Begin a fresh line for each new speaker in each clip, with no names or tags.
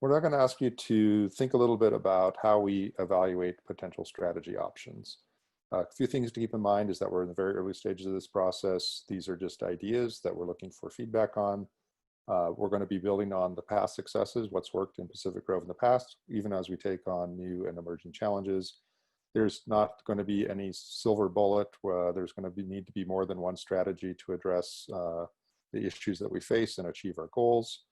We're now going to ask you to think a little bit about how we evaluate potential strategy options. A few things to keep in mind is that we're in the very early stages of this process. These are just ideas that we're looking for feedback on. We're going to be building on the past successes, what's worked in Pacific Grove in the past, even as we take on new and emerging challenges. There's not going to be any silver bullet. There's going to need to be more than one strategy to address the issues that we face and achieve our goals.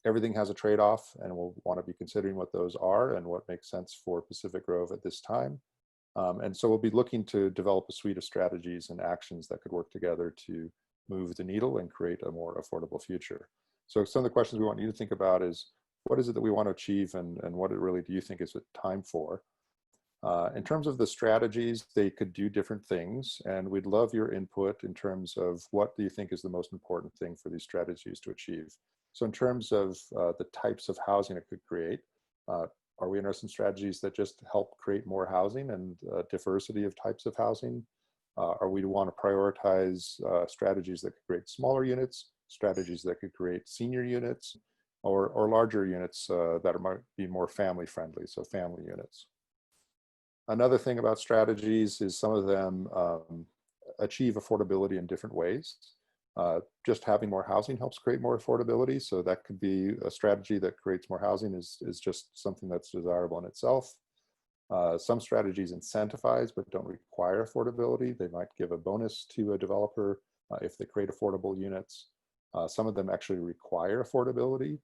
Everything has a trade-off, and we'll want to be considering what those are and what makes sense for Pacific Grove at this time. And so we'll be looking to develop a suite of strategies and actions that could work together to move the needle and create a more affordable future. So some of the questions we want you to think about is, what is it that we want to achieve, and what it really do you think is it time for? In terms of the strategies, they could do different things, and we'd love your input in terms of what do you think is the most important thing for these strategies to achieve. So in terms of the types of housing it could create, are we interested in strategies that just help create more housing and diversity of types of housing? Or we want to prioritize strategies that could create smaller units, strategies that could create senior units, or larger units that might be more family friendly, so family units. Another thing about strategies is some of them achieve affordability in different ways. Just having more housing helps create more affordability. So that could be a strategy that creates more housing is just something that's desirable in itself. Some strategies incentivize but don't require affordability. They might give a bonus to a developer if they create affordable units. Some of them actually require affordability.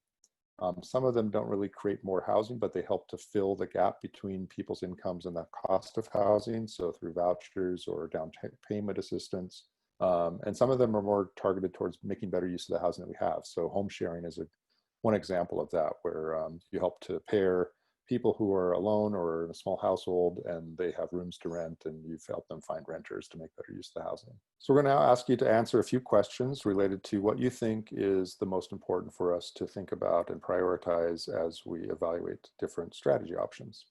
Some of them don't really create more housing, but they help to fill the gap between people's incomes and the cost of housing, so through vouchers or down payment assistance. And some of them are more targeted towards making better use of the housing that we have. So home sharing is one example of that, where you help to pair people who are alone or in a small household and they have rooms to rent, and you've helped them find renters to make better use of the housing. So we're going to now ask you to answer a few questions related to what you think is the most important for us to think about and prioritize as we evaluate different strategy options.